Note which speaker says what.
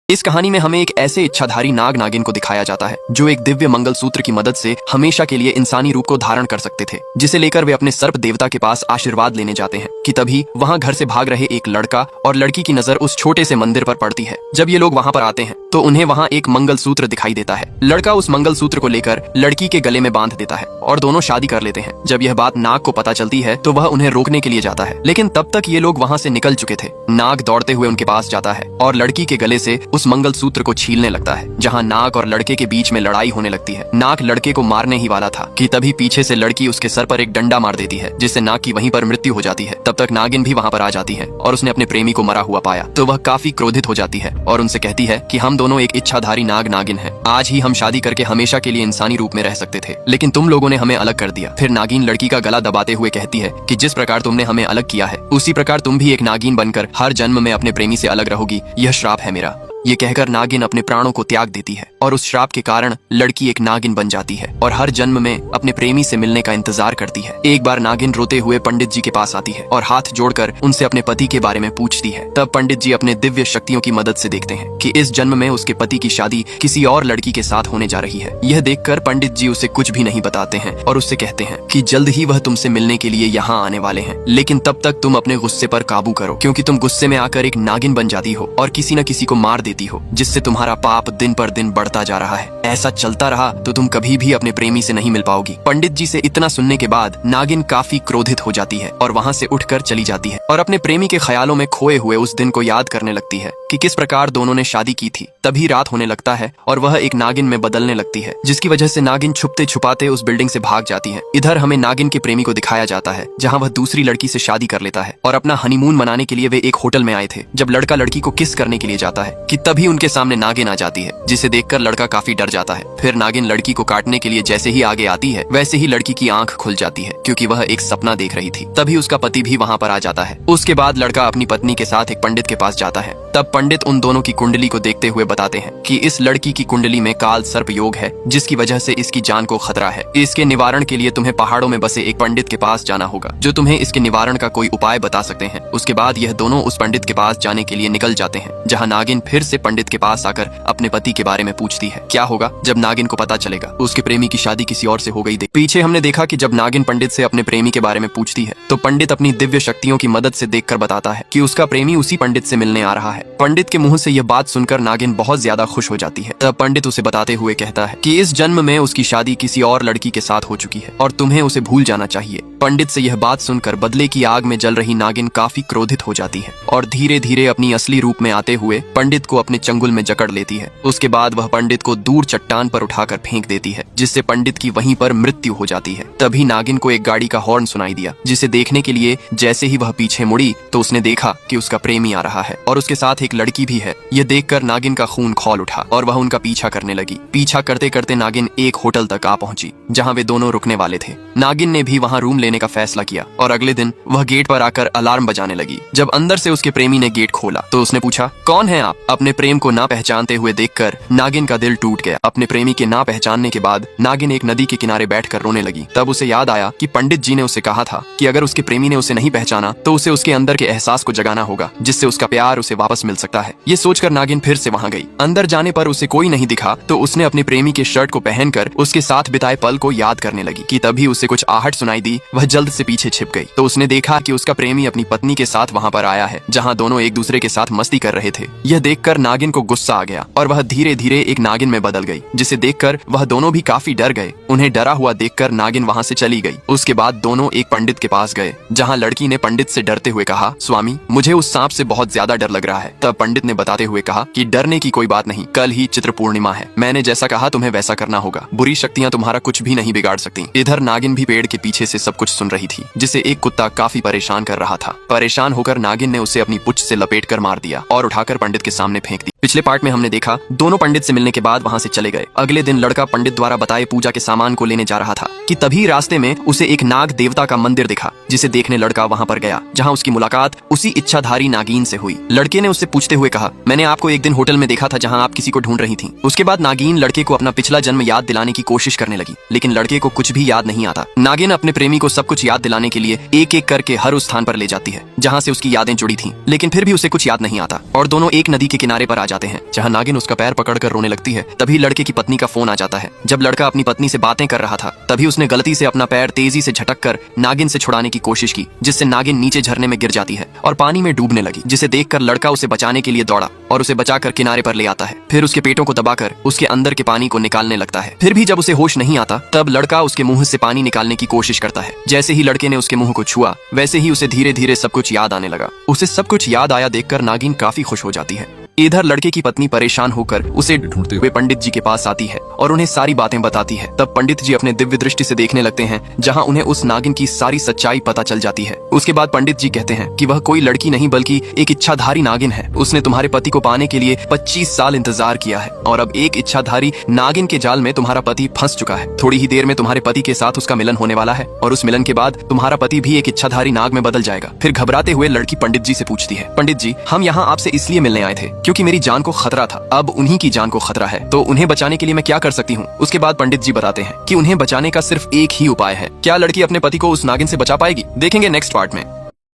Speaker 1: इस कहानी में हमें एक ऐसे इच्छाधारी नाग नागिन को दिखाया जाता है जो एक दिव्य मंगल सूत्र की मदद से हमेशा के लिए इंसानी रूप को धारण कर सकते थे, जिसे लेकर वे अपने सर्प देवता के पास आशीर्वाद लेने जाते हैं कि तभी वहाँ घर से भाग रहे एक लड़का और लड़की की नजर उस छोटे से मंदिर पर पड़ती है। जब ये लोग वहाँ पर आते हैं तो उन्हें वहाँ एक मंगल सूत्र दिखाई देता है। लड़का उस मंगल सूत्र को लेकर लड़की के गले में बांध देता है और दोनों शादी कर लेते हैं। जब यह बात नाग को पता चलती है तो वह उन्हें रोकने के लिए जाता है, लेकिन तब तक ये लोग वहाँ से निकल चुके थे। नाग दौड़ते हुए उनके पास जाता है और लड़की के गले से उस मंगल सूत्र को छीलने लगता है, जहाँ नाग और लड़के के बीच में लड़ाई होने लगती है। नाग लड़के को मारने ही वाला था कि तभी पीछे से लड़की उसके सर पर एक डंडा मार देती है, जिससे नाग की वहीं पर मृत्यु हो जाती है। तब तक नागिन भी वहाँ पर आ जाती है और उसने अपने प्रेमी को मरा हुआ पाया तो वह काफी क्रोधित हो जाती है और उनसे कहती है कि हम दोनों एक इच्छाधारी नाग नागिन हैं। आज ही हम शादी करके हमेशा के लिए इंसानी रूप में रह सकते थे, लेकिन तुम लोगों ने हमें अलग कर दिया। फिर नागिन लड़की का गला दबाते हुए कहती है कि जिस प्रकार तुमने हमें अलग किया है उसी प्रकार तुम भी एक नागिन बनकर हर जन्म में अपने प्रेमी से अलग रहोगी, यह श्राप है मेरा। ये कहकर नागिन अपने प्राणों को त्याग देती है और उस श्राप के कारण लड़की एक नागिन बन जाती है और हर जन्म में अपने प्रेमी से मिलने का इंतजार करती है। एक बार नागिन रोते हुए पंडित जी के पास आती है और हाथ जोड़कर उनसे अपने पति के बारे में पूछती है। तब पंडित जी अपने दिव्य शक्तियों की मदद से देखते हैं कि इस जन्म में उसके पति की शादी किसी और लड़की के साथ होने जा रही है। यह देखकर पंडित जी उसे कुछ भी नहीं बताते हैं और उससे कहते हैं कि जल्द ही वह तुमसे मिलने के लिए यहाँ आने वाले हैं, लेकिन तब तक तुम अपने गुस्से पर काबू करो, क्योंकि तुम गुस्से में आकर एक नागिन बन जाती हो और किसी न किसी को मार देती हो, जिससे तुम्हारा पाप दिन पर दिन बढ़ता जा रहा है। ऐसा चलता रहा तो तुम कभी भी अपने प्रेमी से नहीं मिल पाओगी। पंडित जी से इतना सुनने के बाद नागिन काफी क्रोधित हो जाती है और वहाँ से उठकर चली जाती है और अपने प्रेमी के ख्यालों में खोए हुए उस दिन को याद करने लगती है कि किस प्रकार दोनों ने शादी की थी। तभी रात होने लगता है और वह एक नागिन में बदलने लगती है, जिसकी वजह से नागिन छुपते छुपाते उस बिल्डिंग से भाग जाती है। इधर हमें नागिन के प्रेमी को दिखाया जाता है जहाँ वह दूसरी लड़की से शादी कर लेता है और अपना हनीमून मनाने के लिए वे एक होटल में आए थे। जब लड़का लड़की को किस करने के लिए जाता है कि तभी उनके सामने नागिन आ जाती है, जिसे देखकर लड़का काफी डर जाता है। फिर नागिन लड़की को काटने के लिए जैसे ही आगे आती है वैसे ही लड़की की आंख खुल जाती है, क्योंकि वह एक सपना देख रही थी। तभी उसका पति भी वहाँ पर आ जाता है। उसके बाद लड़का अपनी पत्नी के साथ एक पंडित के पास जाता है। तब पंडित उन दोनों की कुंडली को देखते हुए बताते हैं कि इस लड़की की कुंडली में काल सर्प योग है, जिसकी वजह से इसकी जान को खतरा है। इसके निवारण के लिए तुम्हें पहाड़ों में बसे एक पंडित के पास जाना होगा, जो तुम्हें इसके निवारण का कोई उपाय बता सकते हैं। उसके बाद यह दोनों उस पंडित के पास जाने के लिए निकल जाते हैं, जहाँ नागिन फिर से पंडित के पास आकर अपने पति के बारे में पूछती है क्या होगा जब नागिन को पता चलेगा उसके प्रेमी की शादी किसी और से हो गई। पीछे हमने देखा कि जब नागिन पंडित से अपने प्रेमी के बारे में पूछती है तो पंडित अपनी दिव्य शक्तियों की मदद से देखकर बताता है कि उसका प्रेमी उसी पंडित से मिलने आ रहा है। पंडित के मुंह से यह बात सुनकर नागिन बहुत ज्यादा खुश हो जाती है। तब पंडित उसे बताते हुए कहता है कि इस जन्म में उसकी शादी किसी और लड़की के साथ हो चुकी है और तुम्हें उसे भूल जाना चाहिए। पंडित से यह बात सुनकर बदले की आग में जल रही नागिन काफी क्रोधित हो जाती है और धीरे धीरे अपनी असली रूप में आते हुए पंडित को अपने चंगुल में जकड़ लेती है। उसके बाद वह पंडित को दूर चट्टान पर उठाकर फेंक देती है, जिससे पंडित की वहीं पर मृत्यु हो जाती है। तभी नागिन को एक गाड़ी का हॉर्न सुनाई दिया, जिसे देखने के लिए जैसे ही वह पीछे मुड़ी तो उसने देखा कि उसका प्रेमी आ रहा है और उसके साथ एक लड़की भी है। यह देखकर नागिन का खून खौल उठा और वह उनका पीछा करने लगी। पीछा करते करते नागिन एक होटल तक आ पहुंची, जहां वे दोनों रुकने वाले थे। नागिन ने भी वहां रूम लेने का फैसला किया और अगले दिन वह गेट पर आकर अलार्म बजाने लगी। जब अंदर से उसके प्रेमी ने गेट खोला तो उसने पूछा कौन है आप। अपने प्रेम को ना पहचानते हुए देखकर नागिन का दिल टूट गया। अपने प्रेमी के ना पहचानने के बाद नागिन एक नदी के किनारे बैठकर रोने लगी। तब उसे याद आया कि पंडित जी ने उसे कहा था कि अगर उसके प्रेमी ने उसे नहीं पहचाना तो उसे उसके अंदर के एहसास को जगाना होगा, जिससे उसका प्यार उसे वापस मिल सकता है। ये सोचकर नागिन फिर से वहां गई। अंदर जाने पर उसे कोई नहीं दिखा तो उसने अपने प्रेमी के शर्ट को पहनकर उसके साथ बिताए पल को याद करने लगी कि तभी उसे कुछ आहट सुनाई दी। वह जल्द से पीछे छिप गई तो उसने देखा कि उसका प्रेमी अपनी पत्नी के साथ वहां पर आया है, जहां दोनों एक दूसरे के साथ मस्ती कर रहे थे। यह देखकर नागिन को गुस्सा आ गया और वह धीरे धीरे एक नागिन में बदल गई, जिसे देखकर वह दोनों भी काफी डर गए। उन्हें डरा हुआ देखकर नागिन वहां से चली गई। उसके बाद दोनों एक पंडित के पास गए, जहां लड़की ने पंडित से डरते हुए कहा स्वामी मुझे उस सांप से बहुत ज्यादा डर लग रहा है। तब पंडित ने बताते हुए कहा कि डरने की कोई बात नहीं, कल ही चित्र पूर्णिमा है। मैंने जैसा कहा तुम्हें वैसा करना होगा। बुरी शक्तियां तुम्हारा कुछ भी नहीं बिगाड़ सकती। इधर नागिन भी पेड़ के पीछे से सब कुछ सुन रही थी, जिसे एक कुत्ता काफी परेशान कर रहा था। परेशान होकर नागिन ने उसे अपनी पुच्छ से लपेटकर मार दिया और उठाकर पंडित के सामने फेंक दी। पिछले पार्ट में हमने देखा दोनों पंडित से मिलने के बाद वहां से चले गए। अगले दिन लड़का पंडित द्वारा बताए पूजा के सामान को लेने जा रहा था कि तभी रास्ते में उसे एक नाग देवता का मंदिर दिखा, जिसे देखने लड़का वहां पर गया, जहां उसकी मुलाकात उसी इच्छाधारी नागिन से हुई। लड़के ने उससे पूछते सोचते हुए कहा, मैंने आपको एक दिन होटल में देखा था जहाँ आप किसी को ढूंढ रही थी। उसके बाद नागिन लड़के को अपना पिछला जन्म याद दिलाने की कोशिश करने लगी, लेकिन लड़के को कुछ भी याद नहीं आता। नागिन अपने प्रेमी को सब कुछ याद दिलाने के लिए एक एक करके हर उस स्थान पर ले जाती है जहाँ से उसकी यादें जुड़ी थी, लेकिन फिर भी उसे कुछ याद नहीं आता और दोनों एक नदी के किनारे पर आ जाते हैं जहाँ नागिन उसका पैर पकड़कर रोने लगती है। तभी लड़के की पत्नी का फोन आ जाता है। जब लड़का अपनी पत्नी से बातें कर रहा था तभी उसने गलती से अपना पैर तेजी से झटक कर नागिन से छुड़ाने की कोशिश की, जिससे नागिन नीचे झरने में गिर जाती है और पानी में डूबने लगी, जिसे देखकर लड़का उसे बचाने के लिए दौड़ा और उसे बचाकर किनारे पर ले आता है। फिर उसके पेटों को दबाकर उसके अंदर के पानी को निकालने लगता है। फिर भी जब उसे होश नहीं आता तब लड़का उसके मुंह से पानी निकालने की कोशिश करता है। जैसे ही लड़के ने उसके मुंह को छुआ वैसे ही उसे धीरे धीरे सब कुछ याद आने लगा। उसे सब कुछ याद आया देखकर नागिन काफी खुश हो जाती है। इधर लड़के की पत्नी परेशान होकर उसे ढूंढते हुए पंडित जी के पास आती है और उन्हें सारी बातें बताती है। तब पंडित जी अपने दिव्य दृष्टि से देखने लगते हैं जहां उन्हें उस नागिन की सारी सच्चाई पता चल जाती है। उसके बाद पंडित जी कहते हैं कि वह कोई लड़की नहीं बल्कि एक इच्छाधारी नागिन है। उसने तुम्हारे पति को पाने के लिए 25 साल इंतजार किया है और अब एक इच्छाधारी नागिन के जाल में तुम्हारा पति फंस चुका है। थोड़ी ही देर में तुम्हारे पति के साथ उसका मिलन होने वाला है और उस मिलन के बाद तुम्हारा पति भी एक इच्छाधारी नाग में बदल जाएगा। फिर घबराते हुए लड़की पंडित जी से पूछती है, पंडित जी हम यहाँ आपसे इसलिए मिलने आए थे क्योंकि मेरी जान को खतरा था, अब उन्हीं की जान को खतरा है, तो उन्हें बचाने के लिए मैं क्या कर सकती हूँ। उसके बाद पंडित जी बताते हैं कि उन्हें बचाने का सिर्फ एक ही उपाय है। क्या लड़की अपने पति को उस नागिन से बचा पाएगी? देखेंगे नेक्स्ट पार्ट में।